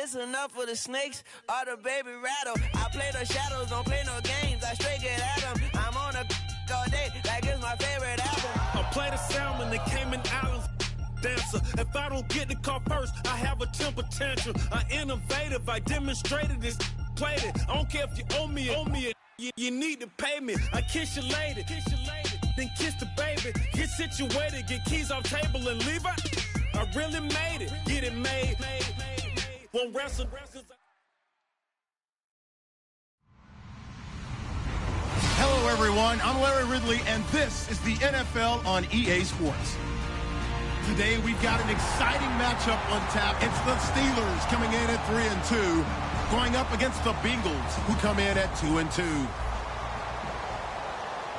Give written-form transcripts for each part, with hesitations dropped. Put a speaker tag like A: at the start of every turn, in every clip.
A: this enough for the snakes or the baby rattle. I play the shadows, don't play no games. I straight get at them. I'm on a all day, like it's my favorite album.
B: I play the salmon, the Cayman Islands dancer. If I don't get the car first, I have a temper tantrum. I innovative, I demonstrated this, played it. I don't care if you owe me it. You need to pay me. I kiss your lady, then kiss the baby. Get situated, get keys off table and leave her. I really made it, get it made. Won't wrestle.
C: Hello, everyone. I'm Larry Ridley, and this is the NFL on EA Sports. Today, we've got an exciting matchup on tap. It's the Steelers coming in at 3-2, going up against the Bengals, who come in at 2-2.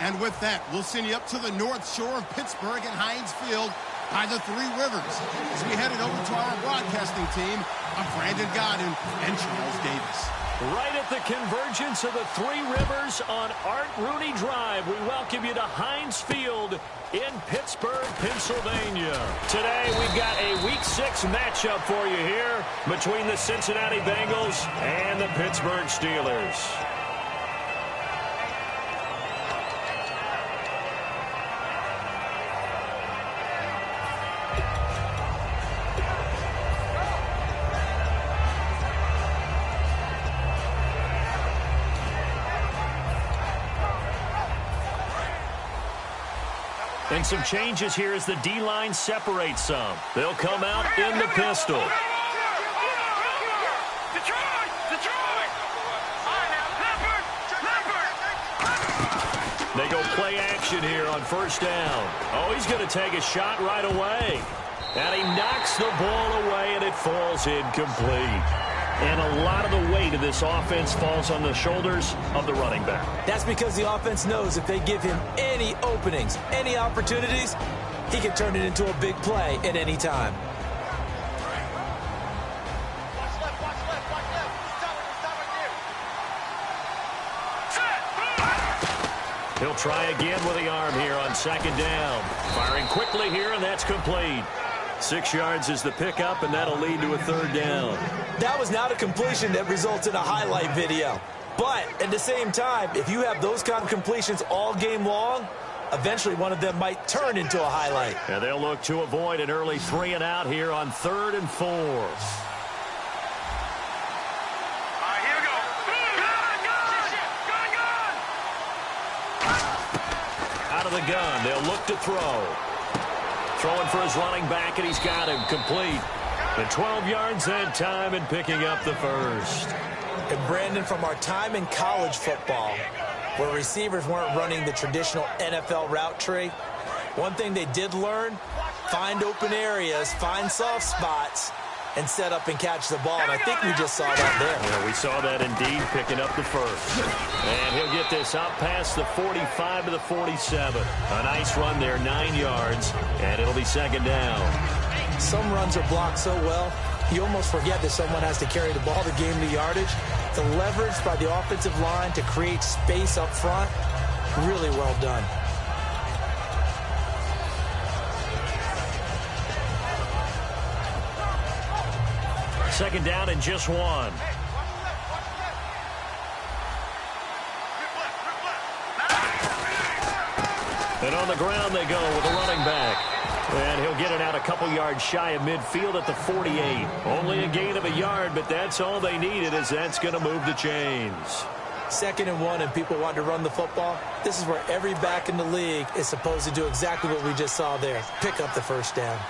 C: And with that, we'll send you up to the North Shore of Pittsburgh at Heinz Field by the Three Rivers as we head it over to our broadcasting team of Brandon Godden and Charles Davis.
D: Right at the convergence of the Three Rivers on Art Rooney Drive, we welcome you to Heinz Field in Pittsburgh, Pennsylvania. Today, we've got a Week 6 matchup for you here between the Cincinnati Bengals and the Pittsburgh Steelers. And some changes here as the D-line separates some. They'll come out in the pistol. They go play action here on first down. Oh, he's going to take a shot right away. And he knocks the ball away, and it falls incomplete. And a lot of the weight of this offense falls on the shoulders of the running back.
E: That's because the offense knows if they give him any openings, any opportunities, he can turn it into a big play at any time.
D: He'll try again with the arm here on second down. Firing quickly here, and that's complete. 6 yards is the pickup, and that'll lead to a third down.
E: That was not a completion that results in a highlight video. But at the same time, if you have those kind of completions all game long, eventually one of them might turn into a highlight.
D: And they'll look to avoid an early 3 and out here on 3rd and 4. Out of the gun, they'll look to throw. Throwing for his running back, and he's got him complete. And 12 yards that time and picking up the first.
E: And Brandon, from our time in college football, where receivers weren't running the traditional NFL route tree, one thing they did learn, find open areas, find soft spots, and set up and catch the ball. And I think we just saw that there.
D: Yeah, we saw that indeed, picking up the first. And he'll get this out past the 45 to the 47. A nice run there, 9 yards, and it'll be second down.
E: Some runs are blocked so well, you almost forget that someone has to carry the ball to gain the yardage. The leverage by the offensive line to create space up front, really well done.
D: Second down and just 1. And on the ground they go with the running back. And he'll get it out a couple yards shy of midfield at the 48. Only a gain of a yard, but that's all they needed, as that's going to move the chains.
E: 2nd and 1, and people want to run the football. This is where every back in the league is supposed to do exactly what we just saw there. Pick up the first down.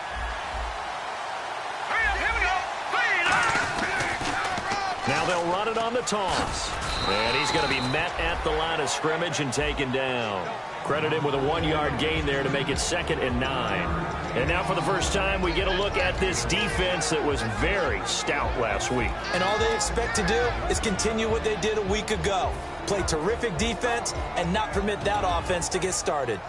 D: Now they'll run it on the toss. And he's going to be met at the line of scrimmage and taken down. Credit him with a 1-yard gain there to make it 2nd and 9. And now for the first time, we get a look at this defense that was very stout last week.
E: And all they expect to do is continue what they did a week ago. Play terrific defense and not permit that offense to get started.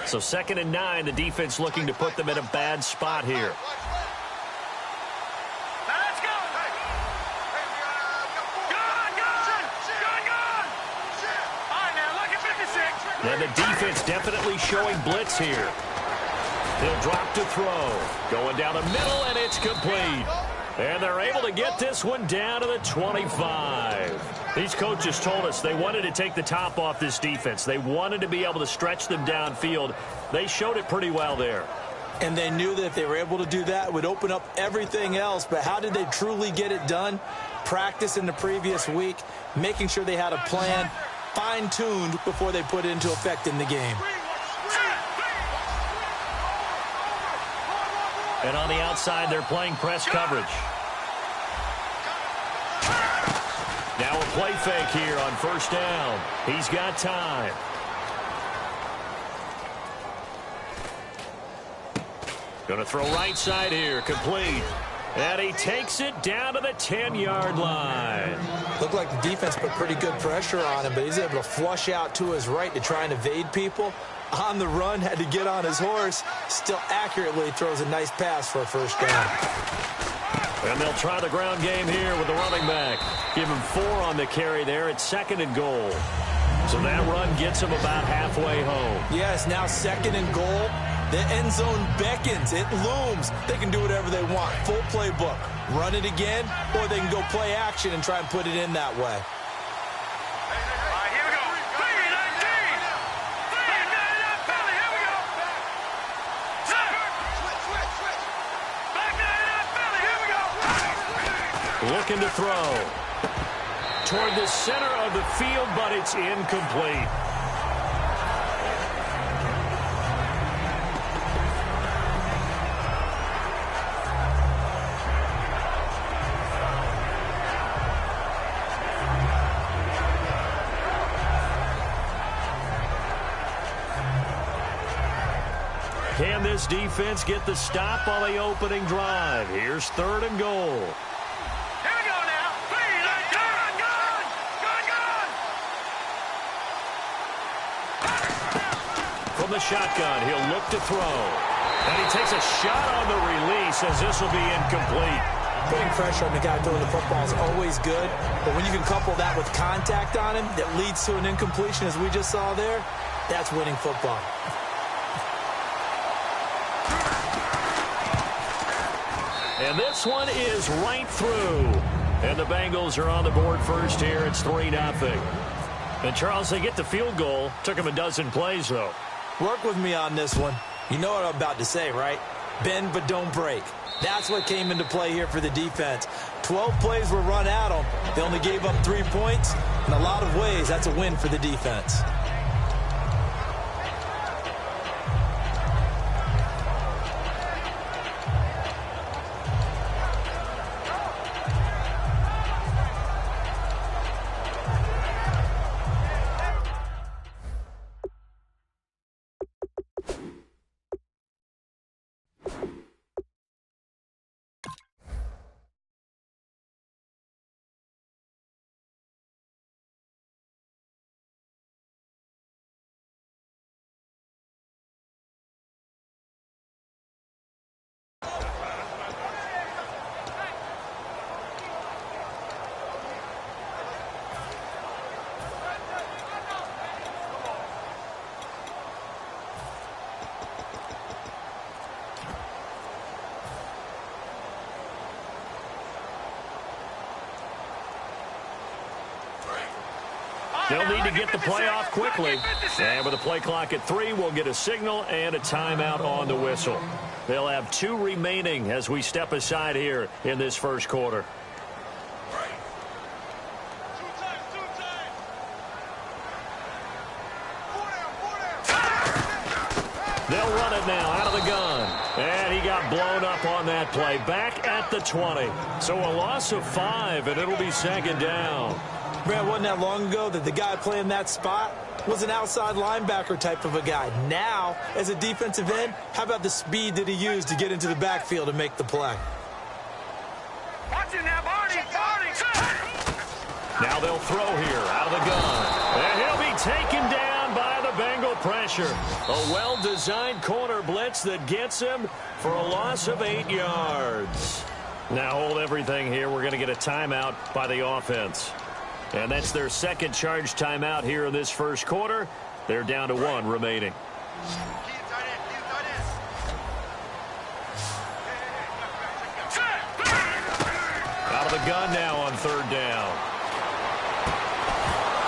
D: So 2nd and 9, the defense looking to put them in a bad spot here. And the defense definitely showing blitz here. He'll drop to throw. Going down the middle, and it's complete. And they're able to get this one down to the 25. These coaches told us they wanted to take the top off this defense. They wanted to be able to stretch them downfield. They showed it pretty well there.
E: And they knew that if they were able to do that, it would open up everything else. But how did they truly get it done? Practice in the previous week, making sure they had a plan, fine-tuned before they put it into effect in the game.
D: And on the outside, they're playing press coverage. Now a play fake here on first down. He's got time. Going to throw right side here, complete. And he takes it down to the 10-yard line.
E: Looked like the defense put pretty good pressure on him, but he's able to flush out to his right to try and evade people. On the run, had to get on his horse. Still accurately throws a nice pass for a first down.
D: And they'll try the ground game here with the running back. Give him 4 on the carry there. It's 2nd and goal. So that run gets him about halfway home.
E: Yes, now 2nd and goal. The end zone beckons. It looms. They can do whatever they want. Full playbook. Run it again, or they can go play action and try and put it in that way.
D: Looking to throw toward the center of the field, but it's incomplete. Can this defense get the stop on the opening drive? Here's 3rd and goal. From the shotgun, he'll look to throw. And he takes a shot on the release as this will be incomplete.
E: Putting pressure on the guy throwing the football is always good, but when you can couple that with contact on him that leads to an incompletion as we just saw there, that's winning football.
D: And this one is right through. And the Bengals are on the board first here. It's 3-0. And, Charles, they get the field goal. Took them a dozen plays, though.
E: Work with me on this one. You know what I'm about to say, right? Bend but don't break. That's what came into play here for the defense. 12 plays were run at them. They only gave up 3 points. In a lot of ways, that's a win for the defense.
D: They'll need to get the play off quickly. And with the play clock at 3, we'll get a signal and a timeout on the whistle. They'll have 2 remaining as we step aside here in this first quarter. They'll run it now out of the gun. And he got blown up on that play. Back at the 20. So a loss of 5, and it'll be 2nd down.
E: Brad, wasn't that long ago that the guy playing that spot was an outside linebacker type of a guy. Now, as a defensive end, how about the speed that he used to get into the backfield and make the play?
F: Watch it now, Barney.
D: Now they'll throw here out of the gun. And he'll be taken down by the Bengal pressure. A well-designed corner blitz that gets him for a loss of 8 yards. Now hold everything here. We're going to get a timeout by the offense. And that's their second charge timeout here in this first quarter. They're down to 1 remaining. gun now on third down.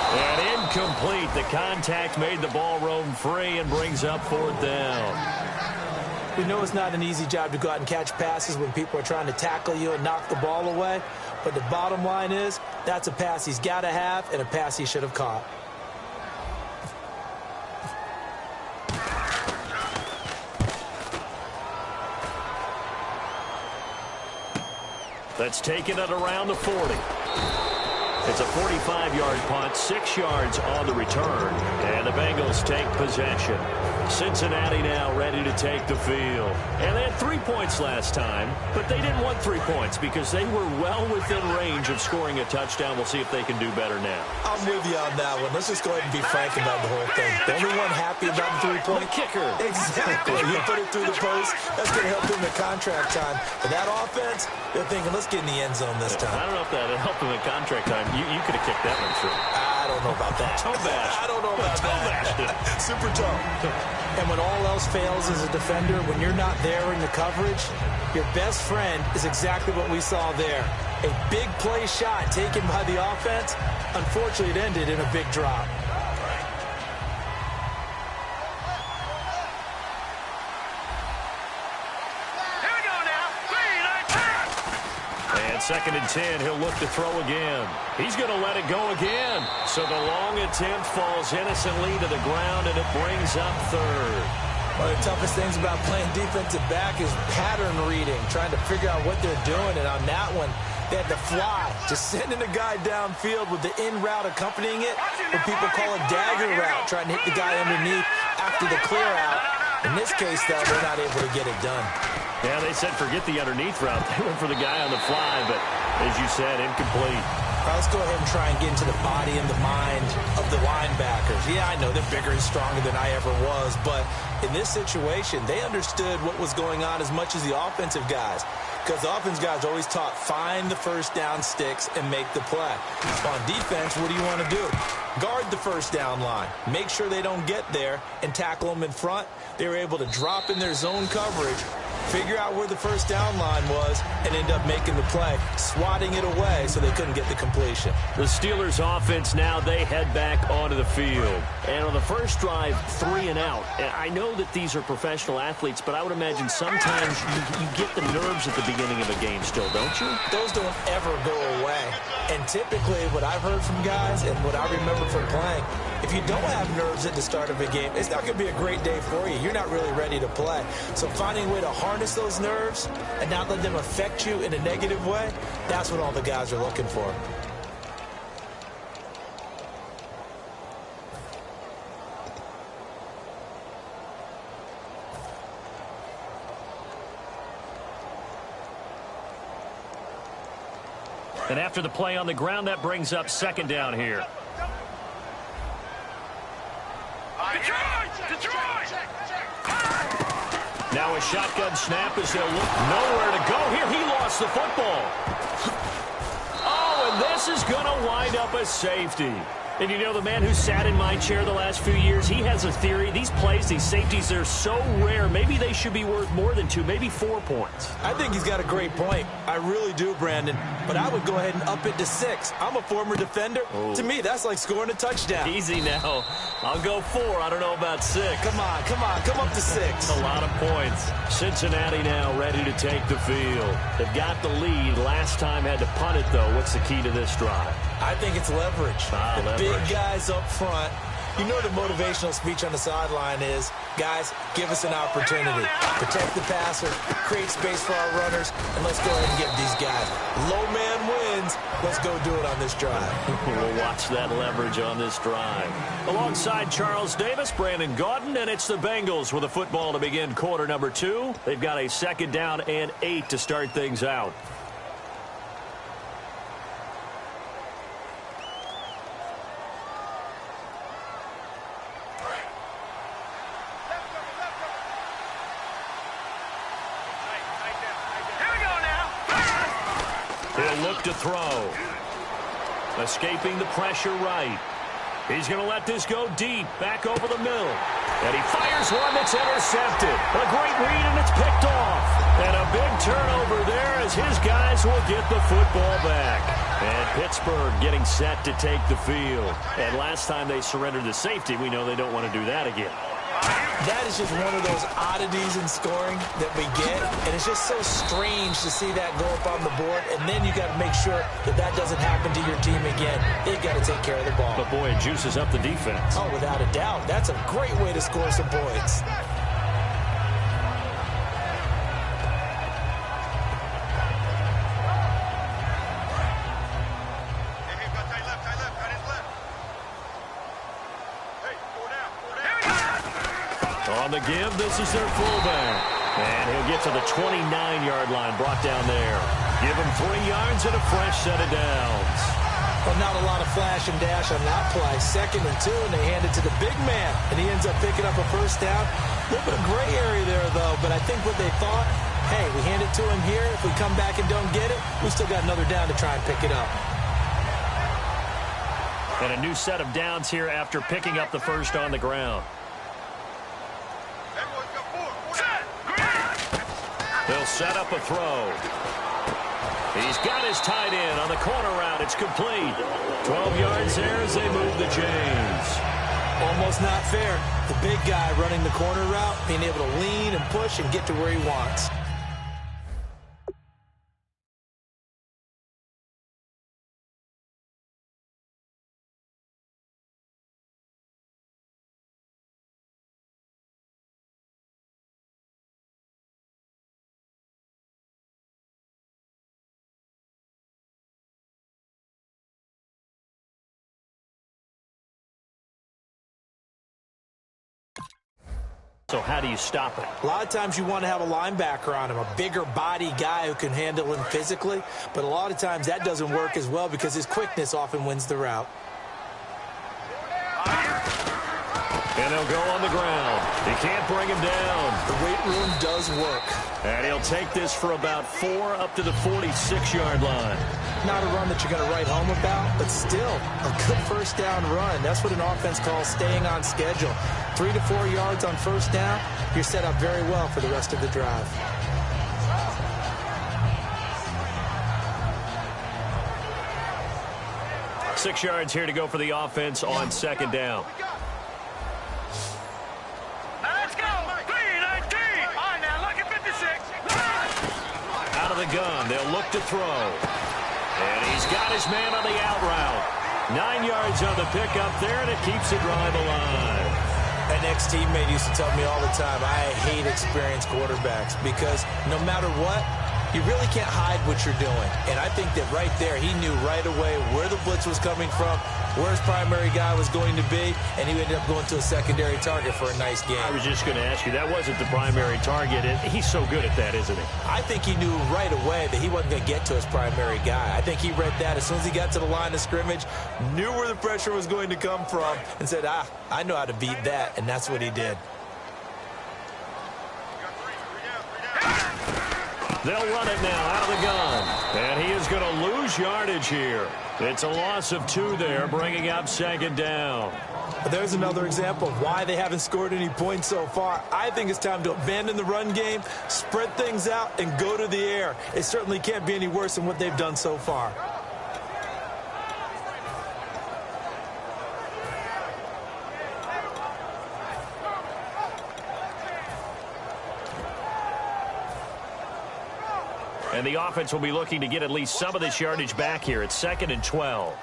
D: And incomplete. The contact made the ball roam free and brings up fourth down.
E: We know it's not an easy job to go out and catch passes when people are trying to tackle you and knock the ball away. But the bottom line is, that's a pass he's got to have and a pass he should have caught.
D: That's taken at around the 40. It's a 45-yard punt, 6 yards on the return, and the Bengals take possession. Cincinnati now ready to take the field. And they had 3 points last time, but they didn't want 3 points because they were well within range of scoring a touchdown. We'll see if they can do better now.
E: I'm with you on that one. Let's just go ahead and be frank about the whole thing. The only one happy about the 3-point
D: kicker.
E: Exactly. You put it through the post. That's going to help him in contract time. But that offense, they're thinking, let's get in the end zone this time.
D: I don't know if that would help him in contract time. You could have kicked that one through.
E: I don't know about that.
D: Toe bash.
E: I don't know about that. Super toe. And when all else fails as a defender, when you're not there in the coverage, your best friend is exactly what we saw there. A big play shot taken by the offense. Unfortunately, it ended in a big drop.
D: Second and 10, he'll look to throw again. He's going to let it go again. So the long attempt falls innocently to the ground, and it brings up third.
E: One of the toughest things about playing defensive back is pattern reading, trying to figure out what they're doing. And on that one, they had to fly, just sending a guy downfield with the in route accompanying it, what people call a dagger route, trying to hit the guy underneath after the clear out. In this case, though, they're not able to get it done.
D: Yeah, they said forget the underneath route. They went for the guy on the fly, but as you said, incomplete.
E: All right, let's go ahead and try and get into the body and the mind of the linebackers. Yeah, I know they're bigger and stronger than I ever was, but in this situation, they understood what was going on as much as the offensive guys. Because the offense guys always taught, find the first down sticks and make the play. On defense, what do you want to do? Guard the first down line. Make sure they don't get there and tackle them in front. They were able to drop in their zone coverage, figure out where the first down line was, and end up making the play, swatting it away so they couldn't get the completion.
D: The Steelers offense now, they head back onto the field. And on the first drive, 3 and out. And I know that these are professional athletes, but I would imagine sometimes you get the nerves at the beginning of a game still, don't you?
E: Those don't ever go away. And typically what I've heard from guys and what I remember from playing, if you don't have nerves at the start of a game, it's not going to be a great day for you. You're not really ready to play. So finding a way to harness those nerves and not let them affect you in a negative way, that's what all the guys are looking for.
D: And after the play on the ground, that brings up second down here. Now a shotgun snap as they'll look nowhere to go. Here he lost the football. Oh, and this is going to wind up a safety. And you know, the man who sat in my chair the last few years, he has a theory. These plays, these safeties, they're so rare. Maybe they should be worth more than 2, maybe 4 points.
E: I think he's got a great point. I really do, Brandon. But I would go ahead and up it to 6. I'm a former defender. Oh. To me, that's like scoring a touchdown.
D: Easy now. I'll go 4. I don't know about 6.
E: Come on. Come up to 6.
D: A lot of points. Cincinnati now ready to take the field. They've got the lead. Last time had to punt it, though. What's the key to this drive?
E: I think it's leverage.
D: Leverage.
E: Big guys up front. You know the motivational speech on the sideline is, guys, give us an opportunity. Protect the passer, create space for our runners, and let's go ahead and get these guys. Low man wins. Let's go do it on this drive.
D: We'll watch that leverage on this drive. Alongside Charles Davis, Brandon Gaudin, and it's the Bengals with a football to begin quarter number 2. They've got a second down and 8 to start things out. He'll look to throw. Escaping the pressure right. He's going to let this go deep, back over the middle. And he fires one that's intercepted. A great read, and it's picked off. And a big turnover there as his guys will get the football back. And Pittsburgh getting set to take the field. And last time they surrendered the safety, we know they don't want to do that again.
E: That is just one of those oddities in scoring that we get, and it's just so strange to see that go up on the board, and then you got to make sure that that doesn't happen to your team again. They've got to take care of the ball.
D: But, boy, it juices up the defense.
E: Oh, without a doubt. That's a great way to score some points.
D: On the give, this is their fullback. And he'll get to the 29-yard line, brought down there. Give him 3 yards and a fresh set of downs.
E: Well, not a lot of flash and dash on that play. 2nd and 2, and they hand it to the big man. And he ends up picking up a first down. A little bit of gray area there, though. But I think what they thought, hey, we hand it to him here. If we come back and don't get it, we still got another down to try and pick it up.
D: And a new set of downs here after picking up the first on the ground. They'll set up a throw. He's got his tight end on the corner route. It's complete. 12 yards there as they move the chains.
E: Almost not fair. The big guy running the corner route, being able to lean and push and get to where he wants.
D: So how do you stop it?
E: A lot of times you want to have a linebacker on him, a bigger body guy who can handle him physically. But a lot of times that doesn't work as well because his quickness often wins the route.
D: And they'll go on the ground. He can't bring him down.
E: The weight room does work.
D: And he'll take this for about 4 up to the 46-yard line.
E: Not a run that you're going to write home about, but still a good first down run. That's what an offense calls staying on schedule. 3 to 4 yards on first down, you're set up very well for the rest of the drive.
D: Six yards here to go for the offense on 2nd down.
F: Let's go. 3-19. All right, now look at 56.
D: Out of the gun, they'll look to throw. And he's got his man on the out route. 9 yards on the pickup there, and it keeps the drive alive.
E: An ex-teammate used to tell me all the time, I hate experienced quarterbacks because no matter what, you really can't hide what you're doing. And I think that right there, he knew right away where the blitz was coming from, where his primary guy was going to be, and he ended up going to a secondary target for a nice game.
D: I was just going to ask you, that wasn't the primary target. He's so good at that, isn't he?
E: I think he knew right away that he wasn't going to get to his primary guy. I think he read that as soon as he got to the line of scrimmage, knew where the pressure was going to come from, and said, I know how to beat that, and that's what he did.
D: They'll run it now out of the gun. And he is going to lose yardage here. It's a loss of 2 there, bringing up 2nd down.
E: There's another example of why they haven't scored any points so far. I think it's time to abandon the run game, spread things out, and go to the air. It certainly can't be any worse than what they've done so far.
D: And the offense will be looking to get at least some of this yardage back here. It's 2nd and 12.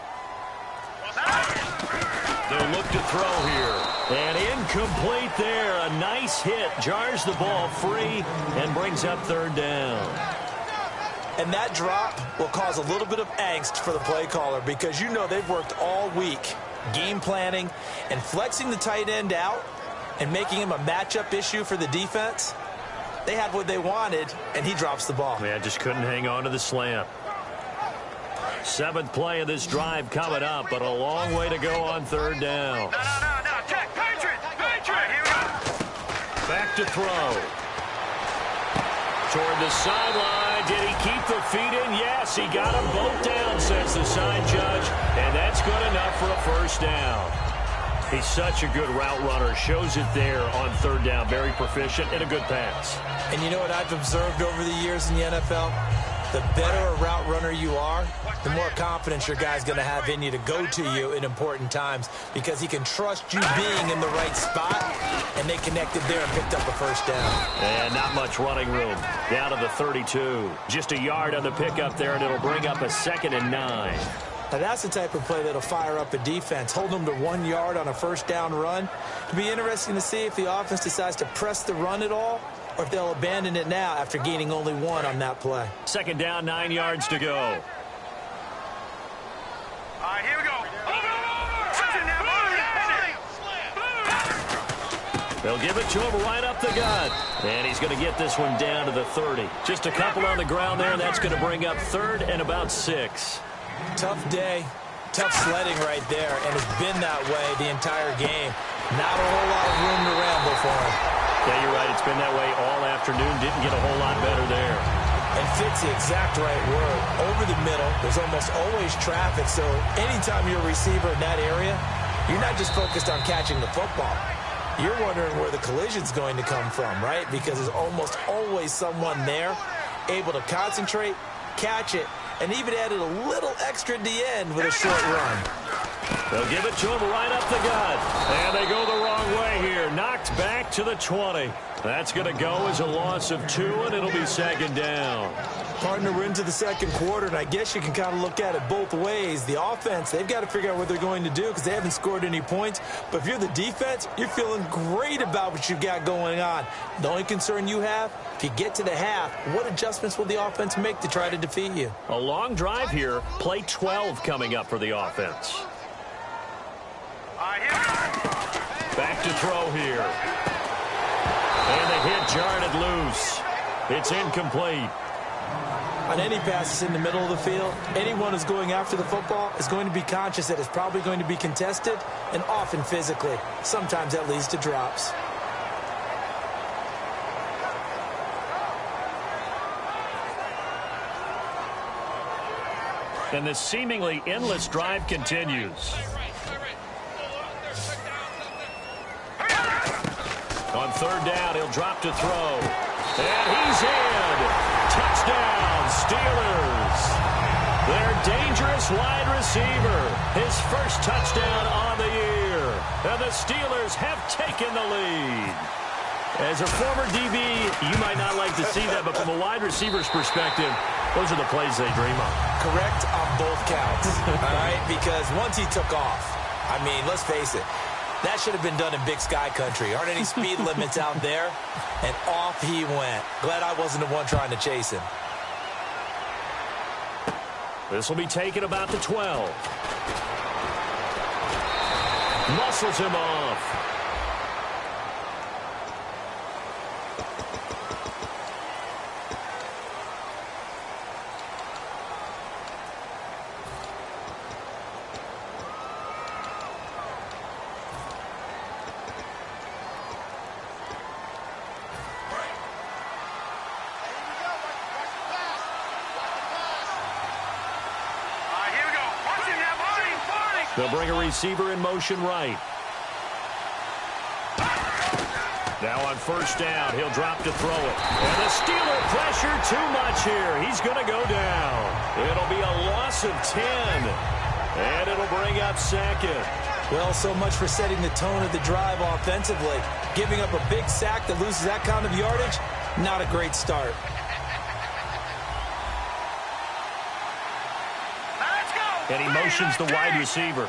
D: They'll look to throw here. And incomplete there. A nice hit. Jars the ball free and brings up 3rd down.
E: And that drop will cause a little bit of angst for the play caller because you know they've worked all week game planning and flexing the tight end out and making him a matchup issue for the defense. They had what they wanted, and he drops the ball.
D: Yeah, just couldn't hang on to the slant. 7th play of this drive coming up, but a long way to go on 3rd down.
F: No. Check. Patriots. Here we go.
D: Back to throw. Toward the sideline. Did he keep the feet in? Yes, he got them both down, says the side judge. And that's good enough for a first down. He's such a good route runner. Shows it there on 3rd down. Very proficient and a good pass.
E: And you know what I've observed over the years in the NFL? the better a route runner you are, the more confidence your guy's going to have in you to go to you in important times because he can trust you being in the right spot, and they connected there and picked up a first down.
D: And not much running room. Down to the 32. Just a yard on the pickup there, and it'll bring up a 2nd and 9.
E: Now that's the type of play that'll fire up a defense. Hold them to 1 yard on a first down run. It'll be interesting to see if the offense decides to press the run at all, or if they'll abandon it now after gaining only 1 on that play.
D: 2nd down, 9 yards to go.
F: All right, here we go.
D: They'll give it to him right up the gut. And he's going to get this one down to the 30. Just a couple on the ground there, and that's going to bring up 3rd and about 6.
E: Tough day, tough sledding right there, and it's been that way the entire game. Not a whole lot of room to ramble for him.
D: Yeah, you're right. It's been that way all afternoon. Didn't get a whole lot better there.
E: And fit's the exact right word. Over the middle, there's almost always traffic, so anytime you're a receiver in that area, you're not just focused on catching the football. You're wondering where the collision's going to come from, right? Because there's almost always someone there able to concentrate, catch it, and even added a little extra at the end with a short run.
D: They'll give it to him right up the gut. And they go the wrong way here. Knocked back to the 20. That's going to go as a loss of 2, and it'll be 2nd down.
E: Partner, we're into the second quarter, and I guess you can kind of look at it both ways. The offense, they've got to figure out what they're going to do because they haven't scored any points. But if you're the defense, you're feeling great about what you've got going on. The only concern you have, if you get to the half, what adjustments will the offense make to try to defeat you?
D: A long drive here. Play 12 coming up for the offense. Back to throw here. And they hit Jarnett loose. It's incomplete.
E: On any passes in the middle of the field, anyone who's going after the football is going to be conscious that it's probably going to be contested and often physically. Sometimes that leads to drops.
D: And this seemingly endless drive continues. On 3rd down, he'll drop to throw. And he's in. Touchdown, Steelers. Their dangerous wide receiver. His first touchdown on the year. And the Steelers have taken the lead. As a former DB, you might not like to see that, but from a wide receiver's perspective, those are the plays they dream of.
E: Correct on both counts, all right? Because once he took off, I mean, let's face it, that should have been done in Big Sky Country. Aren't any speed limits out there? And off he went. Glad I wasn't the one trying to chase him.
D: This will be taken about the 12. Muscles him off. They'll bring a receiver in motion right. Now on 1st down, he'll drop to throw it. And the Steeler pressure too much here. He's going to go down. It'll be a loss of 10. And it'll bring up 2nd.
E: Well, so much for setting the tone of the drive offensively. Giving up a big sack that loses that kind of yardage, not a great start.
D: And he motions the wide receiver.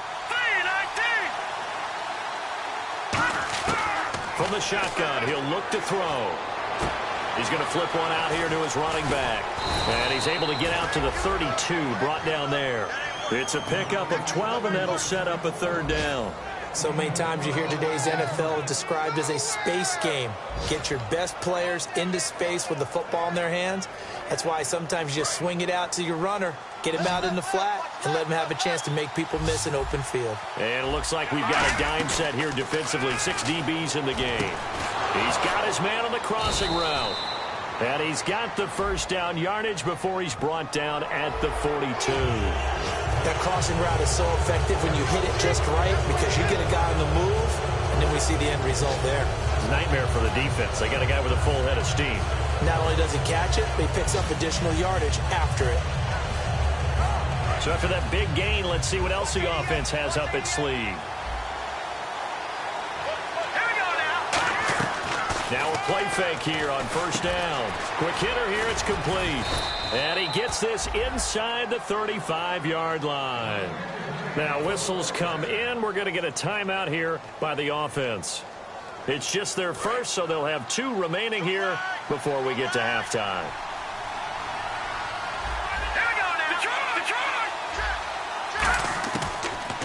D: From the shotgun, he'll look to throw. He's going to flip one out here to his running back. And he's able to get out to the 32, brought down there. It's a pickup of 12, and that'll set up a 3rd down.
E: So many times you hear today's NFL described as a space game. Get your best players into space with the football in their hands. That's why sometimes you just swing it out to your runner, get him out in the flat, and let him have a chance to make people miss an open field.
D: And it looks like we've got a dime set here defensively. 6 DBs in the game. He's got his man on the crossing route. And he's got the 1st down yardage before he's brought down at the 42.
E: That crossing route is so effective when you hit it just right because you get a guy on the move, and then we see the end result there.
D: Nightmare for the defense. They got a guy with a full head of steam.
E: Not only does he catch it, but he picks up additional yardage after it.
D: So after that big gain, let's see what else the offense has up its sleeve. Now a play fake here on first down. Quick hitter here, it's complete. And he gets this inside the 35-yard line. Now whistles come in. We're going to get a timeout here by the offense. It's just their first, so they'll have 2 remaining here before we get to halftime.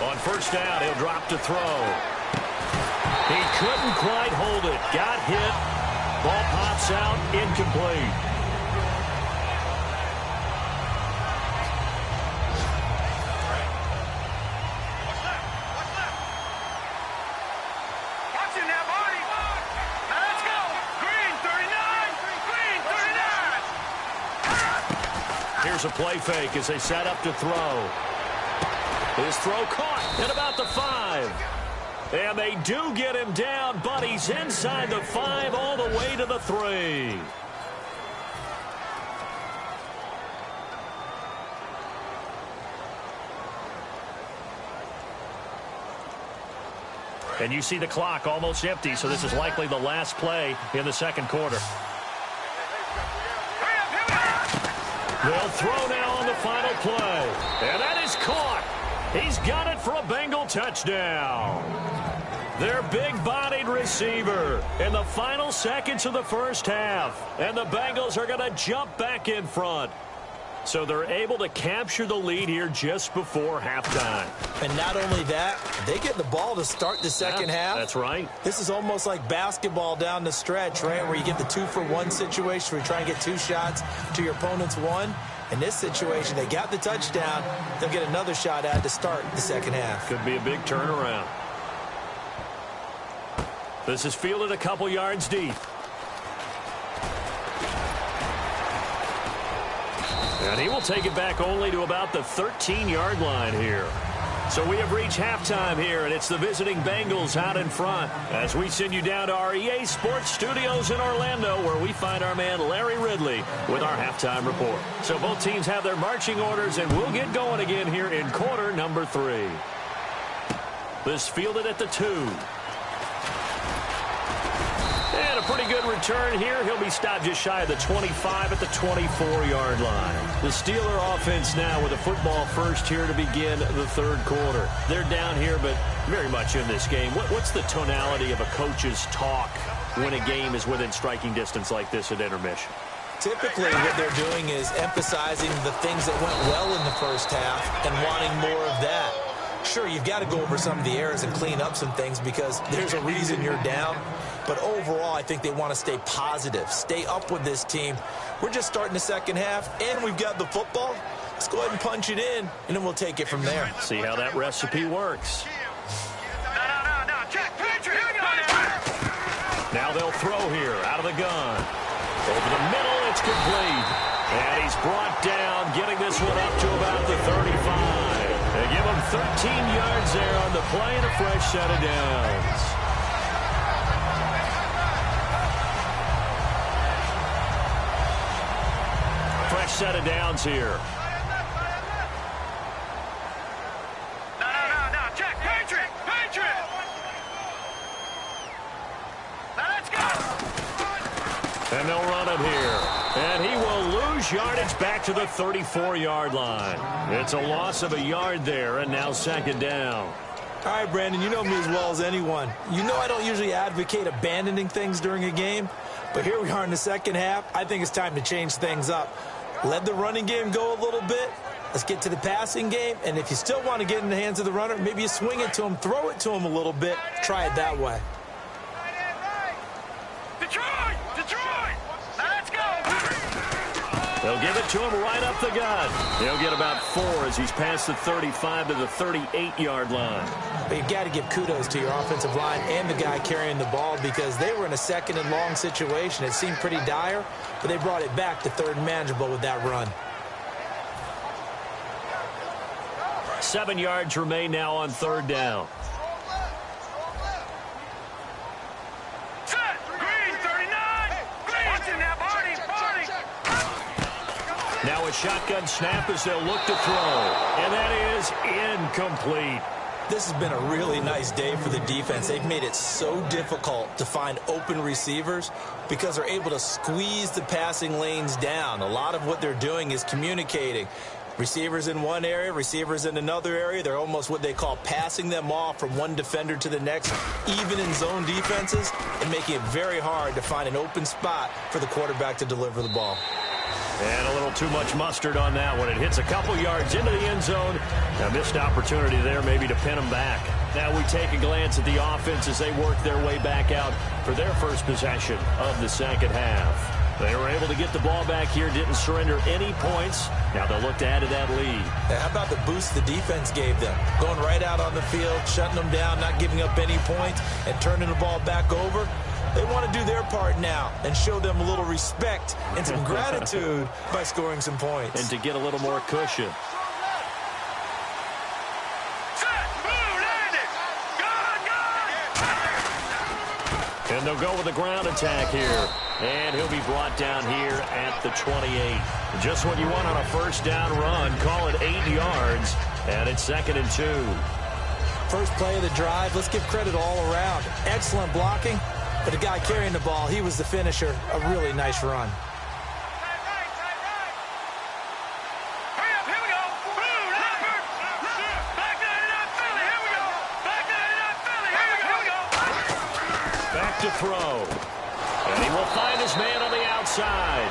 D: On first down, he'll drop to throw. He couldn't quite hold it. Got hit. Ball pops out. Incomplete.
F: Watching that body. Now let's go. Green 39. Green 39.
D: Here's a play fake as they set up to throw. His throw caught at about the 5. And they do get him down, but he's inside the 5 all the way to the 3. And you see the clock almost empty, so this is likely the last play in the second quarter. They'll throw now on the final play. And that is caught. He's got it for a Bengal touchdown. Their big-bodied receiver in the final seconds of the first half. And the Bengals are going to jump back in front. So they're able to capture the lead here just before halftime.
E: And not only that, they get the ball to start the second half.
D: That's right.
E: This is almost like basketball down the stretch, right, where you get the 2-for-1 situation where you try and get 2 shots to your opponent's 1. In this situation, they got the touchdown. They'll get another shot at to start the second half.
D: Could be a big turnaround. This is fielded a couple yards deep. And he will take it back only to about the 13-yard line here. So we have reached halftime here, and it's the visiting Bengals out in front as we send you down to our EA Sports Studios in Orlando, where we find our man Larry Ridley with our halftime report. So both teams have their marching orders, and we'll get going again here in quarter number 3. This fielded at the 2. And a pretty good return here. He'll be stopped just shy of the 25 at the 24-yard line. The Steeler offense now with a football first here to begin the third quarter. They're down here, but very much in this game. What's the tonality of a coach's talk when a game is within striking distance like this at intermission?
E: Typically, what they're doing is emphasizing the things that went well in the first half and wanting more of that. Sure, you've got to go over some of the errors and clean up some things because there's a reason you're down. But overall, I think they want to stay positive, stay up with this team. We're just starting the second half, and we've got the football. Let's go ahead and punch it in, and then we'll take it from there.
D: See how that recipe works.
F: No, check.
D: Now they'll throw here out of the gun. Over the middle, it's complete. And he's brought down, getting this one up to about the 35. They give him 13 yards there on the play and a fresh set of downs. Fresh set of downs here.
F: No, check. Patriot. Now let's go.
D: And they'll run it here. And he will lose yardage back to the 34-yard line. It's a loss of a yard there, and now second down.
E: All right, Brandon, you know me as well as anyone. You know I don't usually advocate abandoning things during a game, but here we are in the second half. I think it's time to change things up. Let the running game go a little bit. Let's get to the passing game, and if you still want to get in the hands of the runner, maybe you swing it to him, throw it to him a little bit, try it that way.
F: Detroit. Now let's go.
D: They'll give it to him right up the gut. He'll get about 4 as he's past the 35 to the 38-yard line.
E: But you've got to give kudos to your offensive line and the guy carrying the ball because they were in a second and long situation. It seemed pretty dire, but they brought it back to third and manageable with that run.
D: 7 yards remain now on third down.
F: Set. Green 39. Green. Watching that body.
D: Now a shotgun snap as they'll look to throw. And that is incomplete.
E: This has been a really nice day for the defense. They've made it so difficult to find open receivers because they're able to squeeze the passing lanes down. A lot of what they're doing is communicating. Receivers in one area, receivers in another area. They're almost what they call passing them off from one defender to the next, even in zone defenses, and making it very hard to find an open spot for the quarterback to deliver the ball.
D: And a little too much mustard on that one. It hits a couple yards into the end zone. A missed opportunity there maybe to pin them back. Now we take a glance at the offense as they work their way back out for their first possession of the second half. They were able to get the ball back here, didn't surrender any points. Now they'll look to add to that lead.
E: How about the boost the defense gave them? Going right out on the field, shutting them down, not giving up any points, and turning the ball back over. They want to do their part now and show them a little respect and some gratitude by scoring some points.
D: And to get a little more cushion. And they'll go with a ground attack here. And he'll be brought down here at the 28. Just what you want on a first down run. Call it 8 yards. And it's 2nd and 2.
E: First play of the drive. Let's give credit all around. Excellent blocking. But the guy carrying the ball, he was the finisher. A really nice run.
D: Back to throw. And he will find his man on the outside.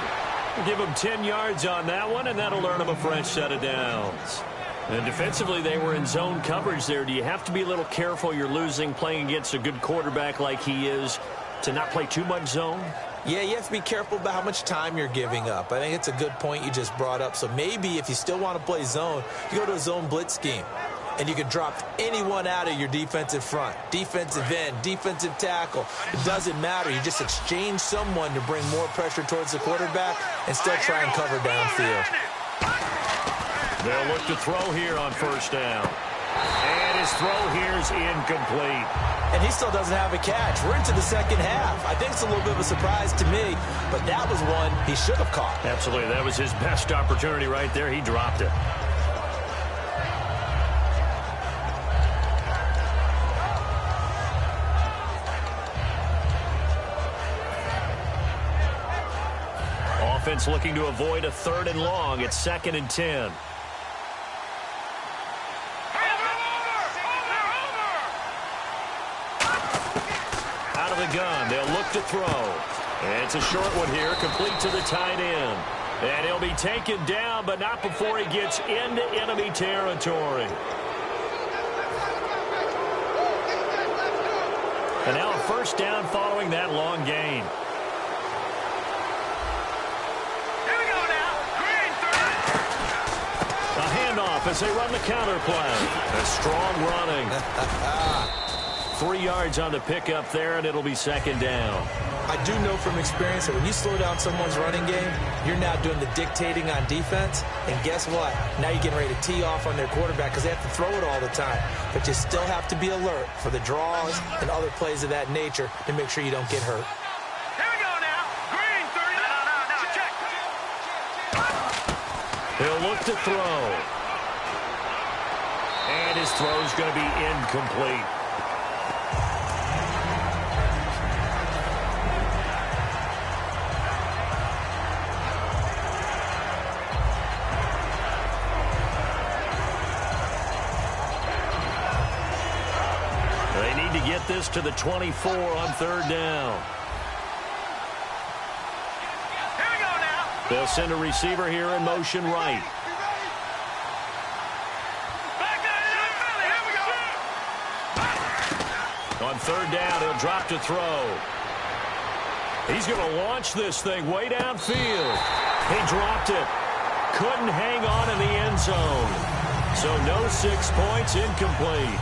D: We'll give him 10 yards on that one, and that'll earn him a fresh set of downs. And defensively, they were in zone coverage there. Do you have to be a little careful? You're losing playing against a good quarterback like he is to not play too much zone?
E: Yeah, you have to be careful about how much time you're giving up. I think it's a good point you just brought up. So maybe if you still want to play zone, you go to a zone blitz scheme. And you can drop anyone out of your defensive front. Defensive end, defensive tackle. It doesn't matter. You just exchange someone to bring more pressure towards the quarterback and still try and cover downfield.
D: They'll look to throw here on first down. And his throw here is incomplete.
E: And he still doesn't have a catch. We're into the second half. I think it's a little bit of a surprise to me, but that was one he should have caught.
D: Absolutely. That was his best opportunity right there. He dropped it. Offense looking to avoid a 3rd and long. It's 2nd and 10. Out of the gun. They'll look to throw. And it's a short one here, complete to the tight end. And he'll be taken down, but not before he gets into enemy territory. And now a first down following that long gain. As they run the counter play. A strong running. 3 yards on the pickup there, and it'll be 2nd down.
E: I do know from experience that when you slow down someone's running game, you're now doing the dictating on defense. And guess what? Now you're getting ready to tee off on their quarterback because they have to throw it all the time. But you still have to be alert for the draws and other plays of that nature to make sure you don't get hurt.
F: Here we go now. Green 30. No, check.
D: He'll look to throw. And his throw is going to be incomplete. They need to get this to the 24 on 3rd down.
F: Here we go now.
D: They'll send a receiver here in motion right. On 3rd down, he'll drop to throw. He's going to launch this thing way downfield. He dropped it. Couldn't hang on in the end zone. So no 6 points, incomplete.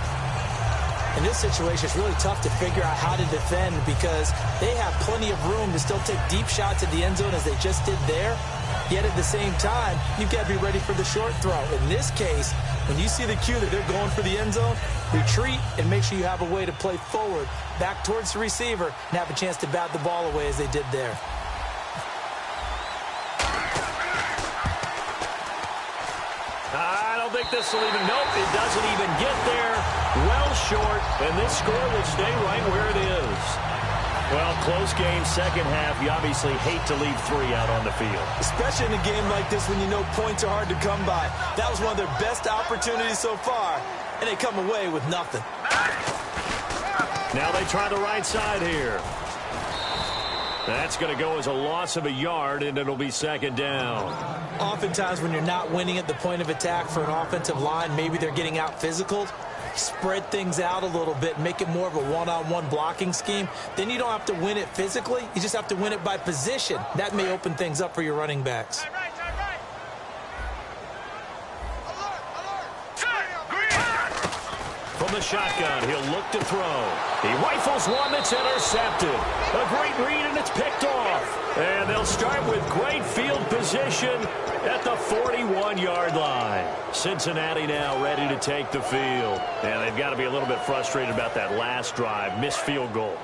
E: In this situation, it's really tough to figure out how to defend because they have plenty of room to still take deep shots at the end zone as they just did there. Yet at the same time, you've got to be ready for the short throw. In this case, when you see the cue that they're going for the end zone, retreat and make sure you have a way to play forward, back towards the receiver, and have a chance to bat the ball away as they did there.
D: I don't think this will even, nope, it doesn't even get there. Well short, and this score will stay right where it is. Well, close game, second half. You obviously hate to leave 3 out on the field.
E: Especially in a game like this when you know points are hard to come by. That was one of their best opportunities so far, and they come away with nothing.
D: Now they try the right side here. That's going to go as a loss of a yard, and it'll be second down.
E: Oftentimes when you're not winning at the point of attack for an offensive line, maybe they're getting out physical. Spread things out a little bit, make it more of a one-on-one blocking scheme. Then you don't have to win it physically. You just have to win it by position. That may open things up for your running backs.
D: From the shotgun, he'll look to throw. He rifles one that's intercepted. A great read, and it's picked off. And they'll start with great field position at the 41-yard line. Cincinnati now ready to take the field. And they've got to be a little bit frustrated about that last drive. Missed field goal.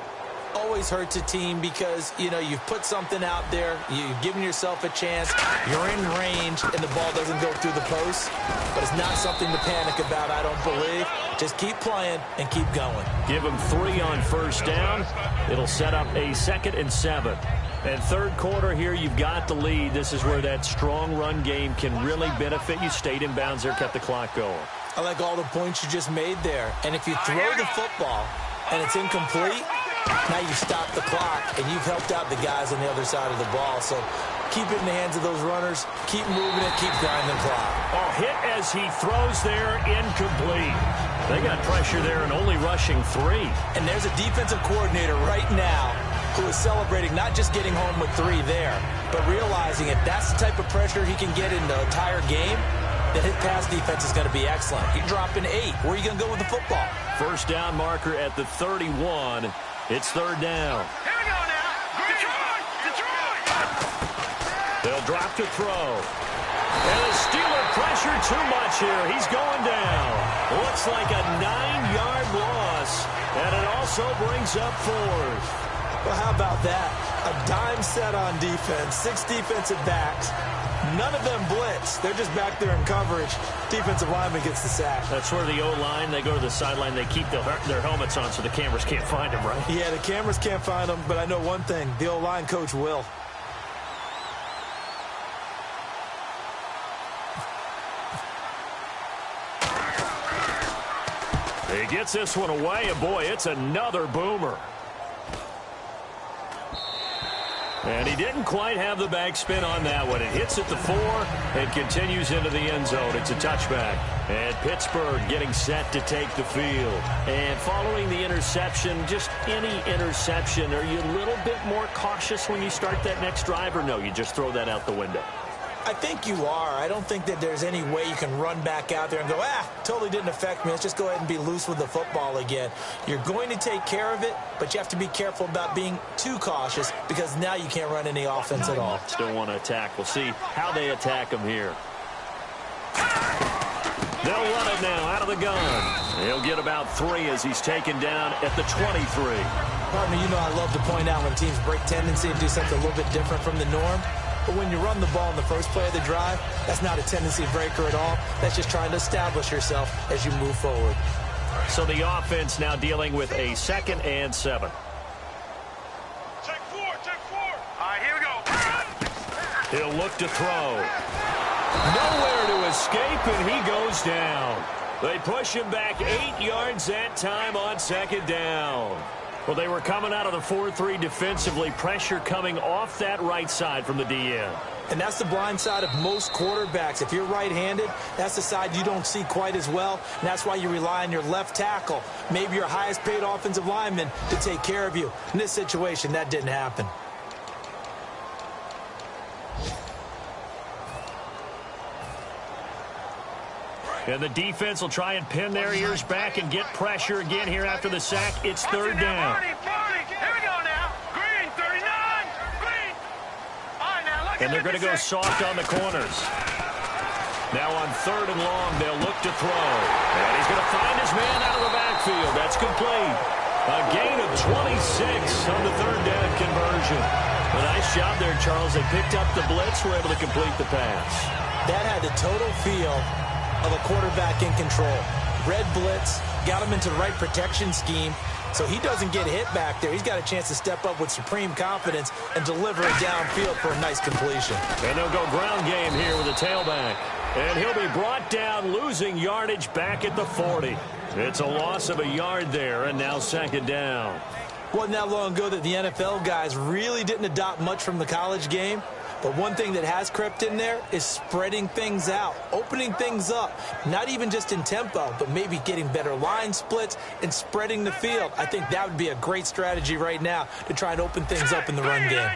E: Always hurts a team because, you know, you've put something out there, you've given yourself a chance, you're in range, and the ball doesn't go through the post. But it's not something to panic about, I don't believe. Just keep playing and keep going.
D: Give them 3 on first down. It'll set up a 2nd and 7. And third quarter here, you've got the lead. This is where that strong run game can really benefit you. Stayed in bounds there, kept the clock going.
E: I like all the points you just made there. And if you throw the football and it's incomplete, now you've stopped the clock, and you've helped out the guys on the other side of the ball. So keep it in the hands of those runners. Keep moving it. Keep grinding the clock.
D: Oh, hit as he throws there, incomplete. They got pressure there and only rushing 3.
E: And there's a defensive coordinator right now who is celebrating not just getting home with 3 there, but realizing if that's the type of pressure he can get in the entire game, then his pass defense is going to be excellent. You're dropping 8. Where are you going to go with the football?
D: First down marker at the 31. It's third down.
F: Here we go now. Detroit!
D: They'll drop to throw. And the Steeler pressure too much here. He's going down. Looks like a 9-yard loss. And it also brings up 4th.
E: Well, how about that? A dime set on defense. 6 defensive backs. None of them blitz. They're just back there in coverage. Defensive lineman gets the sack.
D: That's where the O-line, they go to the sideline, they keep their helmets on so the cameras can't find them, right?
E: Yeah, the cameras can't find them, but I know one thing. The O-line coach will.
D: He gets this one away, and boy, it's another boomer. And he didn't quite have the backspin on that one. It hits at the 4 and continues into the end zone. It's a touchback. And Pittsburgh getting set to take the field. And following the interception, just any interception, are you a little bit more cautious when you start that next drive, or no, you just throw that out the window?
E: I think you are. I don't think that there's any way you can run back out there and go, totally didn't affect me. Let's just go ahead and be loose with the football again. You're going to take care of it, but you have to be careful about being too cautious because now you can't run any offense at all.
D: Still want to attack. We'll see how they attack him here. They'll run it now out of the gun. He'll get about 3 as he's taken down at the 23.
E: Partner, you know I love to point out when teams break tendency and do something a little bit different from the norm. But when you run the ball in the first play of the drive, that's not a tendency breaker at all. That's just trying to establish yourself as you move forward.
D: So the offense now dealing with a 2nd and 7.
F: Check 4. All right, here we go.
D: He'll look to throw. Nowhere to escape, and he goes down. They push him back 8 yards that time on 2nd down. Well, they were coming out of the 4-3 defensively. Pressure coming off that right side from the DN.
E: And that's the blind side of most quarterbacks. If you're right-handed, that's the side you don't see quite as well. And that's why you rely on your left tackle, maybe your highest-paid offensive lineman, to take care of you. In this situation, that didn't happen.
D: And the defense will try and pin their ears back and get pressure again here after the sack. It's third down.
F: Here we go now. Green, 39. Green. All right, now look.
D: And they're going to go soft on the corners. Now on 3rd and long, they'll look to throw. And he's going to find his man out of the backfield. That's complete. A gain of 26 on the 3rd down conversion. A nice job there, Charles. They picked up the blitz, were able to complete the pass.
E: That had the total feel of a quarterback in control. Red blitz, got him into the right protection scheme, so he doesn't get hit back there. He's got a chance to step up with supreme confidence and deliver it downfield for a nice completion.
D: And they'll go ground game here with a tailback. And he'll be brought down, losing yardage back at the 40. It's a loss of a yard there, and now second down.
E: Wasn't that long ago that the NFL guys really didn't adopt much from the college game. But one thing that has crept in there is spreading things out, opening things up, not even just in tempo, but maybe getting better line splits and spreading the field. I think that would be a great strategy right now to try and open things up in the run game.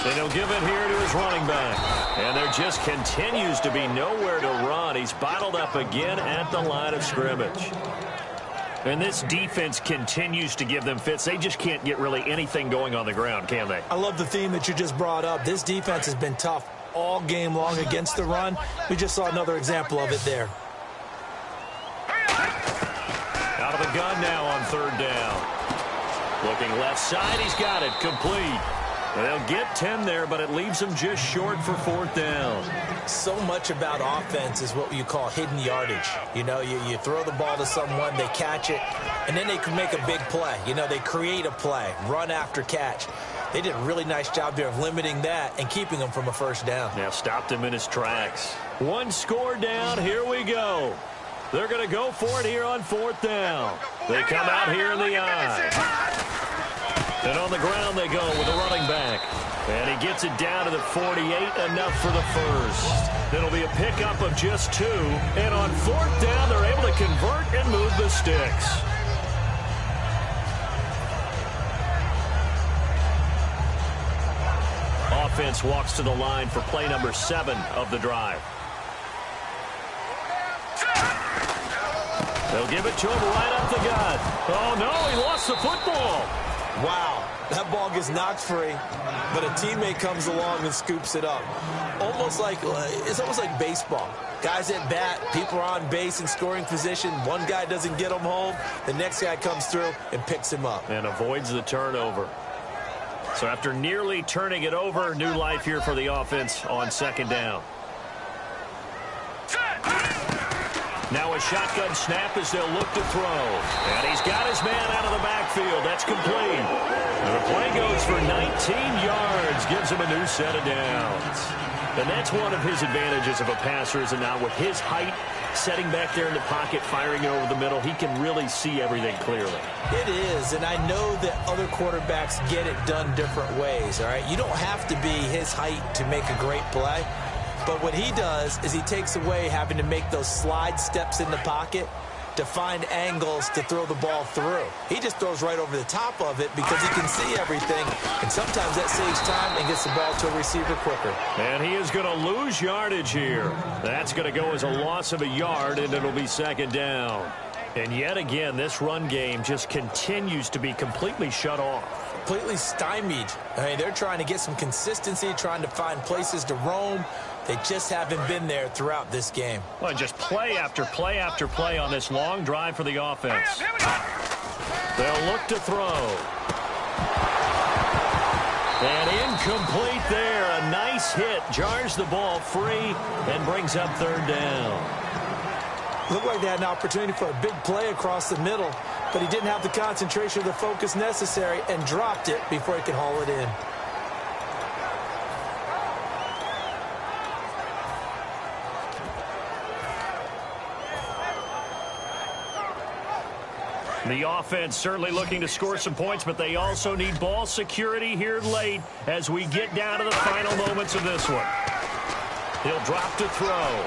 D: And he'll give it here to his running back. And there just continues to be nowhere to run. He's bottled up again at the line of scrimmage. And this defense continues to give them fits. They just can't get really anything going on the ground, can they?
E: I love the theme that you just brought up. This defense has been tough all game long against the run. We just saw another example of it there.
D: Out of the gun now on third down. Looking left side, he's got it, complete. They'll get 10 there, but it leaves them just short for fourth down.
E: So much about offense is what you call hidden yardage. You know, you throw the ball to someone, they catch it, and then they can make a big play. You know, they create a play, run after catch. They did a really nice job there of limiting that and keeping him from a first down.
D: Now stopped him in his tracks. One score down, here we go. They're going to go for it here on fourth down. They come out here in the eye. And on the ground they go with the running back. And he gets it down to the 48, enough for the first. It'll be a pickup of just 2. And on fourth down, they're able to convert and move the sticks. Offense walks to the line for play number 7 of the drive. They'll give it to him right up the gut. Oh, no, he lost the football.
E: Wow, that ball gets knocked free, but a teammate comes along and scoops it up. It's almost like baseball. Guys at bat, people are on base in scoring position. One guy doesn't get him home. The next guy comes through and picks him up.
D: And avoids the turnover. So after nearly turning it over, new life here for the offense on second down. Now a shotgun snap as they'll look to throw. And he's got his man out of the backfield. That's complete. And the play goes for 19 yards. Gives him a new set of downs. And that's one of his advantages of a passer, is now with his height, setting back there in the pocket, firing it over the middle, he can really see everything clearly.
E: It is, and I know that other quarterbacks get it done different ways, all right? You don't have to be his height to make a great play. But what he does is he takes away having to make those slide steps in the pocket to find angles to throw the ball through. He just throws right over the top of it because he can see everything, and sometimes that saves time and gets the ball to a receiver quicker.
D: And he is going to lose yardage here. That's going to go as a loss of a yard, and it'll be second down. And yet again, this run game just continues to be completely shut off.
E: Completely stymied. I mean, they're trying to get some consistency, trying to find places to roam. They just haven't been there throughout this game.
D: Well, just play after play after play on this long drive for the offense. They'll look to throw. And incomplete there. A nice hit. Jars the ball free and brings up third down.
E: Looked like they had an opportunity for a big play across the middle, but he didn't have the concentration or the focus necessary and dropped it before he could haul it in.
D: The offense certainly looking to score some points, but they also need ball security here late as we get down to the final moments of this one. He'll drop to throw.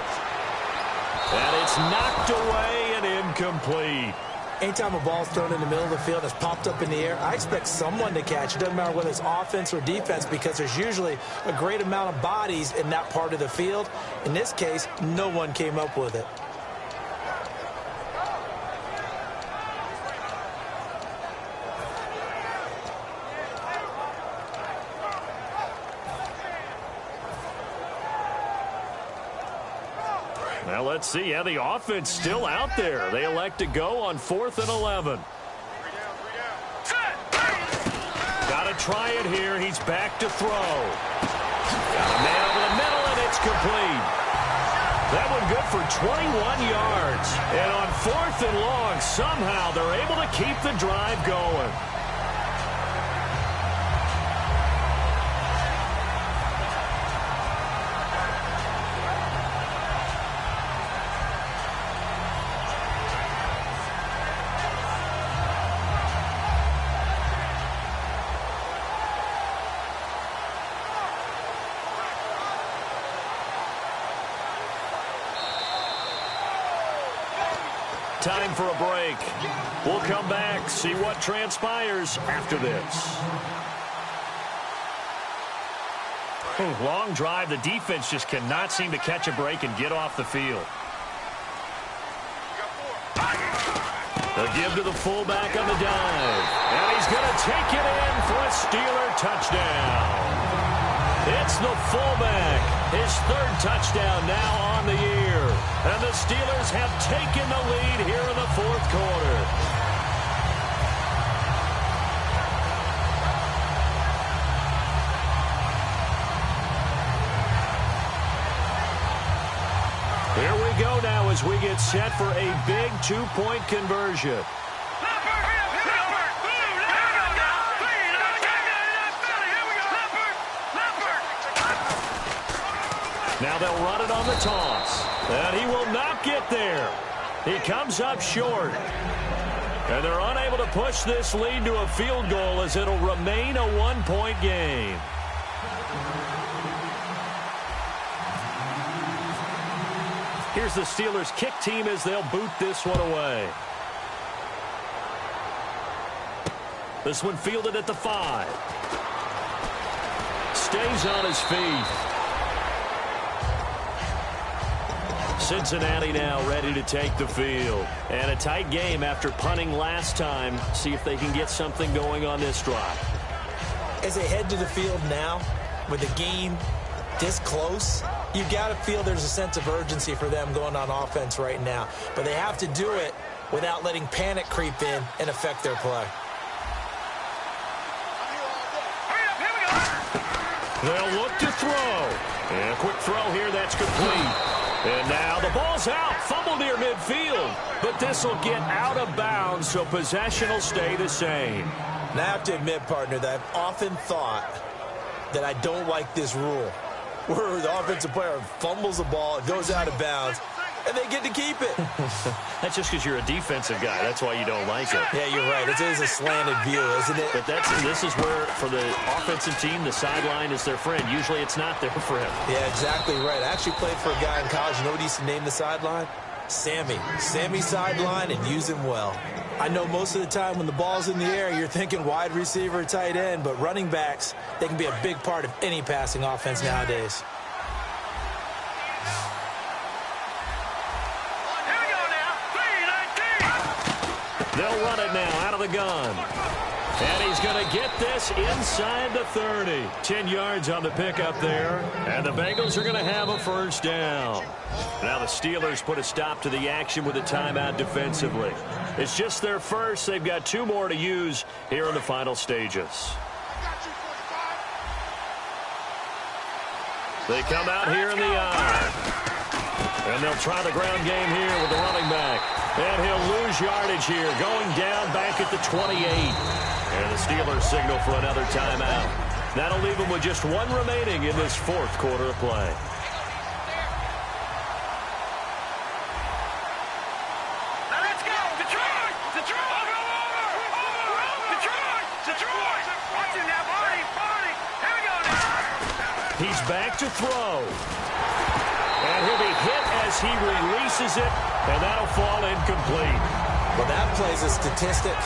D: And it's knocked away and incomplete.
E: Anytime a ball's thrown in the middle of the field and it's popped up in the air, I expect someone to catch. It doesn't matter whether it's offense or defense, because there's usually a great amount of bodies in that part of the field. In this case, no one came up with it.
D: Well, let's see. Yeah, the offense still out there. They elect to go on 4th and 11. Got to try it here. He's back to throw. Got a man over the middle, and it's complete. That one good for 21 yards. And on 4th and long, somehow they're able to keep the drive going. Time for a break. We'll come back, see what transpires after this. Long drive. The defense just cannot seem to catch a break and get off the field. The give to the fullback on the dive. And he's going to take it in for a Steeler touchdown. It's the fullback. His 3rd touchdown now on the year. And the Steelers have taken the lead here in the 4th quarter. Here we go now as we get set for a big 2-point conversion. Now they'll run it on the toss. And he will not get there. He comes up short. And they're unable to push this lead to a field goal as it'll remain a 1-point game. Here's the Steelers kick team as they'll boot this one away. This one fielded at the 5. Stays on his feet. Cincinnati now ready to take the field. And a tight game after punting last time. See if they can get something going on this drive.
E: As they head to the field now, with the game this close, you got to feel there's a sense of urgency for them going on offense right now. But they have to do it without letting panic creep in and affect their play.
D: They'll look to throw. And a quick throw here, that's complete. And now the ball's out. Fumble near midfield. But this will get out of bounds, so possession will stay the same.
E: Now, I have to admit, partner, that I've often thought that I don't like this rule, where the offensive player fumbles the ball, it goes out of bounds, and they get to keep it.
D: That's just because you're a defensive guy. That's why you don't like it.
E: Yeah, you're right. It is a slanted view, isn't it?
D: But this is where, for the offensive team, the sideline is their friend. Usually it's not their friend.
E: Yeah, exactly right. I actually played for a guy in college. You know what he used to name the sideline? Sammy. Sammy sideline, and use him well. I know most of the time when the ball's in the air, you're thinking wide receiver, tight end, but running backs, they can be a big part of any passing offense nowadays.
D: They'll run it now out of the gun. And he's going to get this inside the 30. 10 yards on the pickup there. And the Bengals are going to have a first down. Now the Steelers put a stop to the action with a timeout defensively. It's just their first. They've got 2 more to use here in the final stages. They come out here in the eye. And they'll try the ground game here with the running back. And he'll lose yardage here, going down back at the 28. And the Steelers signal for another timeout. That'll leave them with just 1 remaining in this 4th quarter of play.
F: Now let's go! Detroit! Detroit! Detroit! Detroit! Watch him now, Barney! Here we go now!
D: He's back to throw. And he'll be hit as he releases it, and that'll fall incomplete.
E: Well, that plays a statistic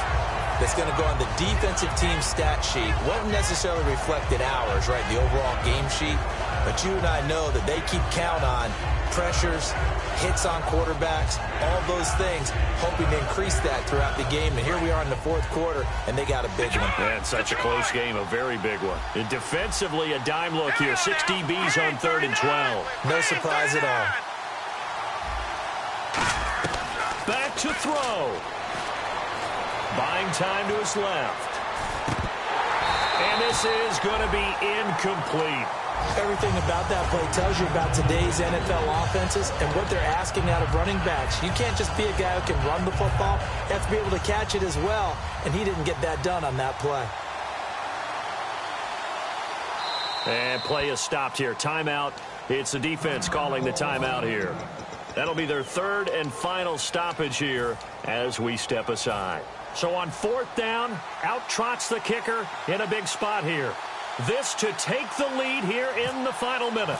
E: that's going to go on the defensive team stat sheet. Won't necessarily reflect in ours, right, the overall game sheet. But you and I know that they keep count on pressures, hits on quarterbacks, all those things, hoping to increase that throughout the game. And here we are in the 4th quarter, and they got a big one.
D: And such a close game, a very big one. And defensively, a dime look here. 6 DBs on 3rd and 12.
E: No surprise at all.
D: Back to throw. Buying time to his left. And this is going to be incomplete.
E: Everything about that play tells you about today's NFL offenses and what they're asking out of running backs. You can't just be a guy who can run the football. You have to be able to catch it as well, and he didn't get that done on that play.
D: And play is stopped here. Timeout. It's the defense calling the timeout here. That'll be their third and final stoppage here as we step aside. So on fourth down, out trots the kicker in a big spot here. This to take the lead here in the final minute.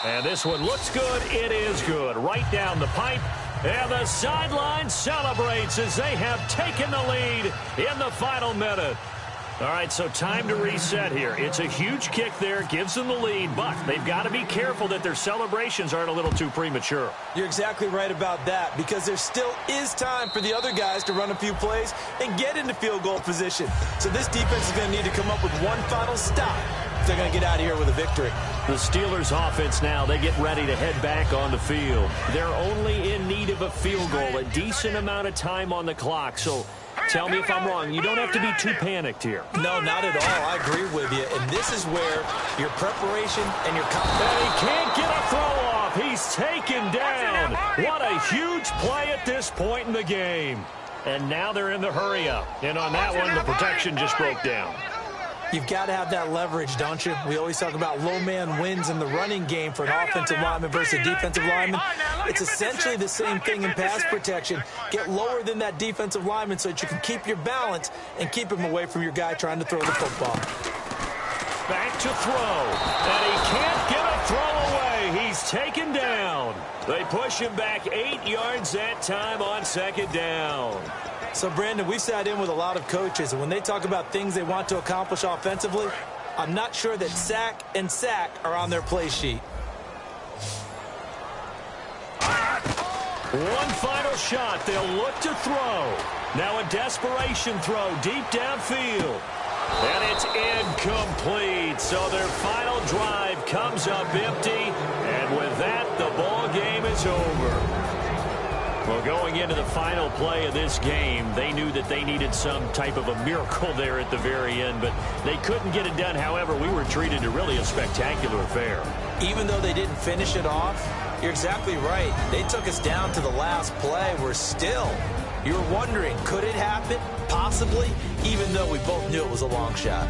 D: And this one looks good. It is good. Right down the pipe. And the sideline celebrates as they have taken the lead in the final minute. All right, so time to reset here. It's a huge kick there, gives them the lead, but they've got to be careful that their celebrations aren't a little too premature.
E: You're exactly right about that, because there still is time for the other guys to run a few plays and get into field goal position. So this defense is going to need to come up with one final stop if they're going to get out of here with a victory.
D: The Steelers offense now, they get ready to head back on the field. They're only in need of a field goal, a decent amount of time on the clock, so tell me if I'm wrong. You don't have to be too panicked here.
E: No, not at all. I agree with you. And this is where your preparation and your confidence.
D: And he can't get a throw off. He's taken down. What a huge play at this point in the game. And now they're in the hurry up. And on that one, the protection just broke down.
E: You've got to have that leverage, don't you? We always talk about low man wins in the running game for an offensive lineman versus a defensive lineman. It's essentially the same thing in pass protection. Get lower than that defensive lineman so that you can keep your balance and keep him away from your guy trying to throw the football.
D: Back to throw. And he can't get a throw away. He's taken down. They push him back 8 yards that time on second down.
E: So, Brandon, we've sat in with a lot of coaches, and when they talk about things they want to accomplish offensively, I'm not sure that sack and sack are on their play sheet.
D: One final shot. They'll look to throw. Now a desperation throw deep downfield. And it's incomplete. So their final drive comes up empty. And with that, the ball game is over. Well, going into the final play of this game, they knew that they needed some type of a miracle there at the very end, but they couldn't get it done. However, we were treated to really a spectacular affair.
E: Even though they didn't finish it off, you're exactly right. They took us down to the last play. We're still, you're wondering, could it happen? Possibly, even though we both knew it was a long shot.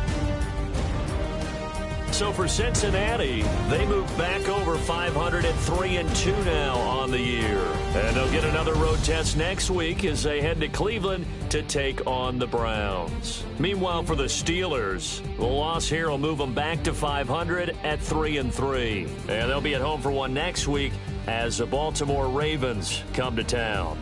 D: So for Cincinnati, they move back over 503-2 now on the year. And they'll get another road test next week as they head to Cleveland to take on the Browns. Meanwhile, for the Steelers, the loss here will move them back to 500 at 3-3. And they'll be at home for one next week as the Baltimore Ravens come to town.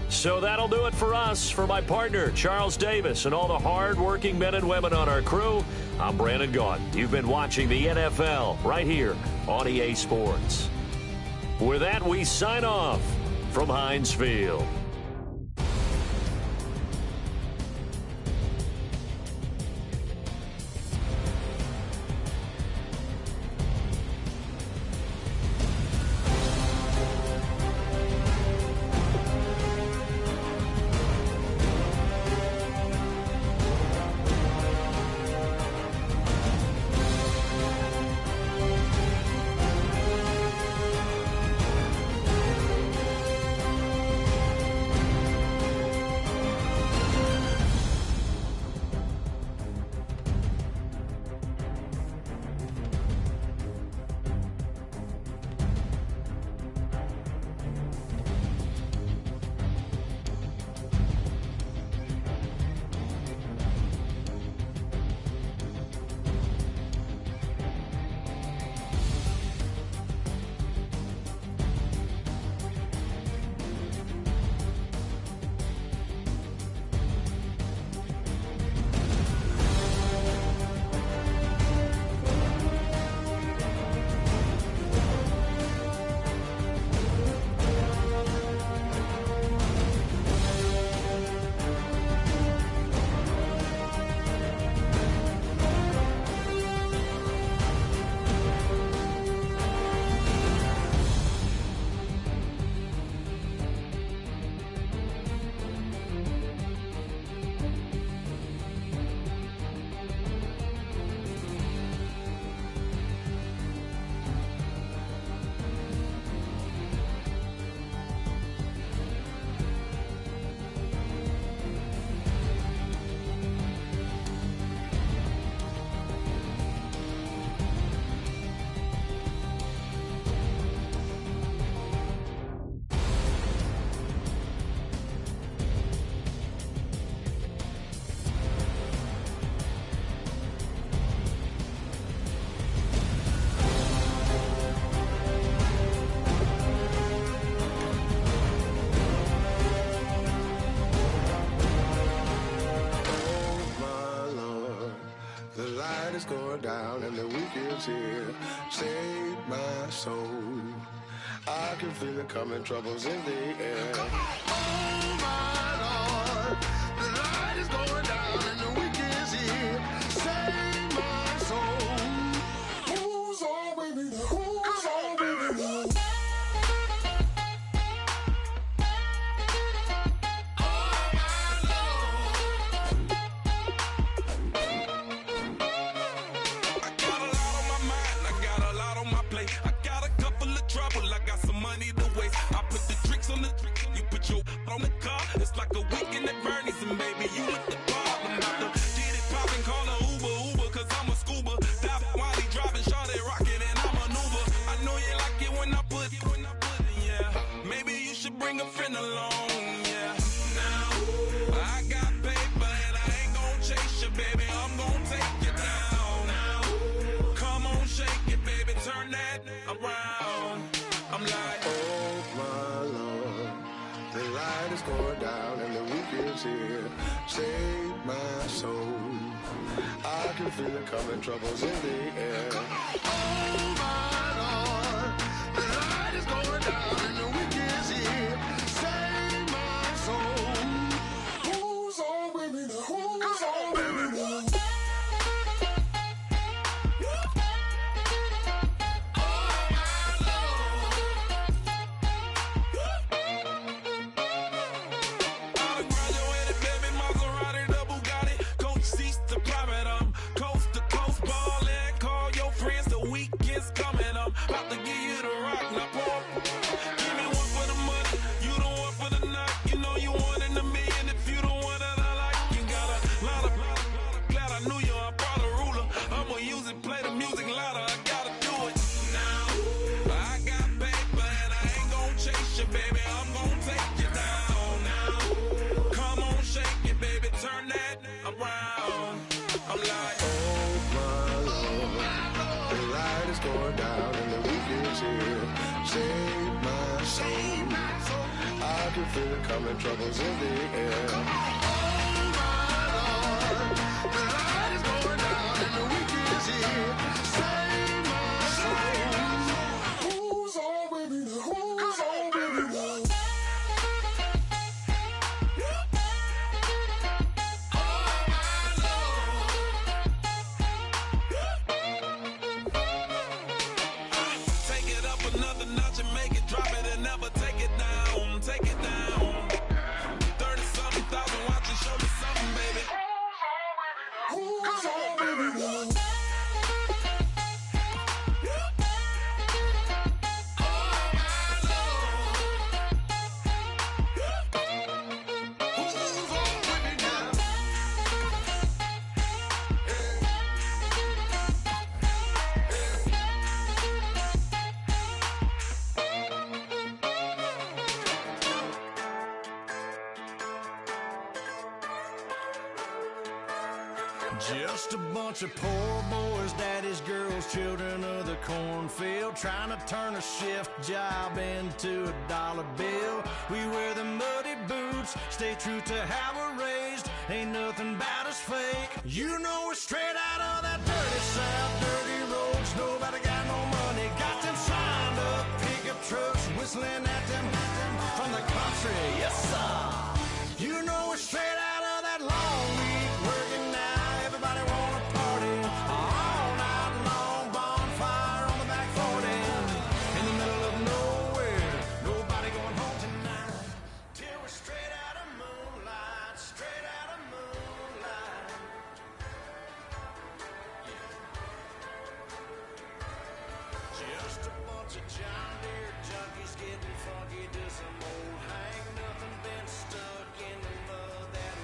D: So that'll do it for us. For my partner, Charles Davis, and all the hard-working men and women on our crew, I'm Brandon Gaudin. You've been watching the NFL right here on EA Sports. With that, we sign off from Heinz Field.
G: is going down and the weekend's here. Save my soul. I can feel it coming, troubles in the air. Oh my Lord, the light is going down and the weekend's here. Save my soul. Who's on with me now? Who's on with me now?
B: On the car, it's like a weekend at Bernie's, and baby, you with the problem. About to get it poppin', call a Uber, cause I'm a scuba. Dive while he driving, shot it rocket, and I maneuver. I know you like it when I put it, yeah. Maybe you should bring a friend along, yeah. Now, I got paper, and I ain't gon' chase you, baby, I'm gon' take you down. Now, come on, shake it, baby, turn that around. I'm like,
G: oh my Lord, the light is going down and the weekend's here. Save my soul. I can feel it coming, troubles in the air. Oh my Lord, the light is going down and the weekend's here. Save my soul. Who's on with me now? Who's on with me now?
B: about to give you the rock, now pour. Give me one for the money, you the one for the night. You know you one in a million if you the one that I like. You got a lot of glad I knew you, I brought a ruler. I'ma use it, play the music louder, I gotta do it now. I got paper and I ain't gon' chase you, baby, I'm gon' take you down now. Come on, shake it, baby, turn that around. I'm like,
G: oh my Lord, the light is going down and the weekend's here. Save my soul. I can feel it coming, troubles in the air. Oh my Lord, the light is going down and the weekend's here. Save my soul. Who's on with me now? Who's on with me now?
B: another notch and make it drop it and never take it down. Take it down. 30-something thousand watching, show me something, baby. Who's on, baby?
H: Just a bunch of poor boys, daddy's girls, children of the cornfield, trying to turn a shift job into a dollar bill. We wear the muddy boots, stay true to how we're raised, ain't nothing about us fake. You know we're straight out of that dirty south, dirty roads, nobody got no money, got them signed up, pickup trucks, whistling at them from the country, yes sir. You know we're straight out of that long week, working now. Everybody wanna party all night long, bonfire on the back 40, in the middle of nowhere, nobody going home tonight, till we're straight out of moonlight, straight out of moonlight. Yeah. Just a bunch of John Deere junkies getting funky to some old hang, nothing been stuck in the mud that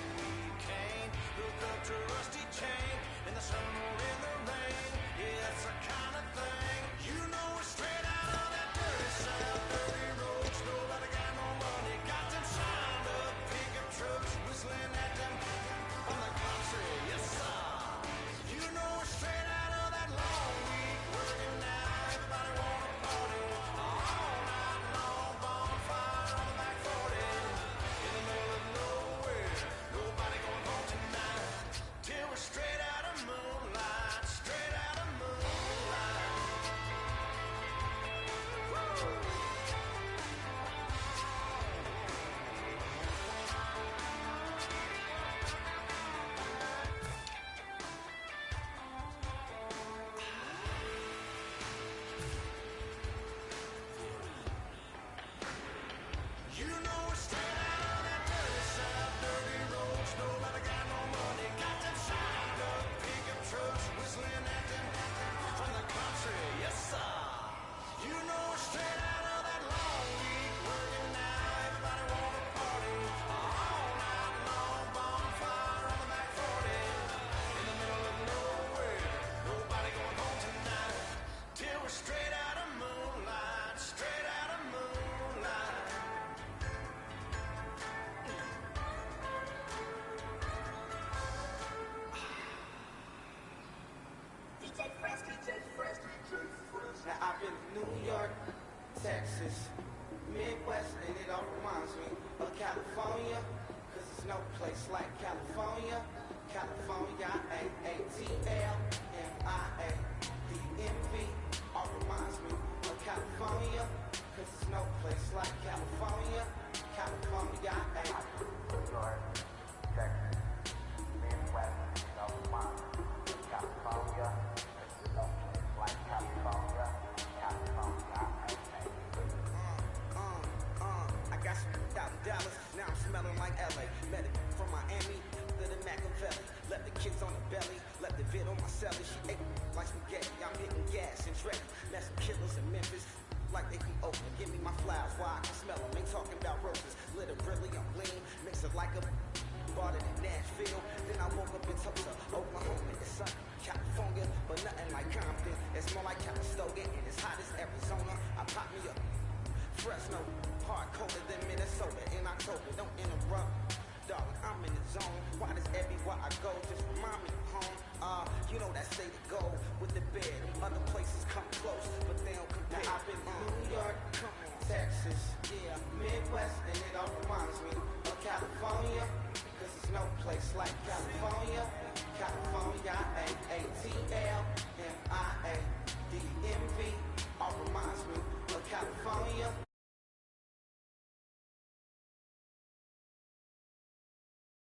I: place like California. California, A-A-T-L-M-I-A. DMV, all reminds me of California. Cause there's no place like California. California, New York, Texas, Midwest, all reminds me of California. Cause there's no place like California. California, I got some out in Dallas, now I'm smelling like LA. Met it from Miami to the Machiavelli. Left the kids on the belly, left the vid on my celly. She ate like spaghetti, I'm hitting gas and Dre. Met some killers in Memphis, like they be open. Give me my flowers while I can smell them. Ain't talking about roses, literally I'm lean. Mix it like a bought it in Nashville. Then I woke up in Tulsa, Oklahoma. It's sunny, California, but nothing like Compton. It's more like Calistoga and it's hot as Arizona. I pop me up Fresno, hard colder than Minnesota in October. Don't interrupt, darling, I'm in the zone. Why does everywhere I go just remind me of home? You know that say to go with the bed. Other places come close, but they don't compare. Now I've been New York, come on, Texas, yeah, Midwest, and it all reminds me of California. Cause there's no place like California.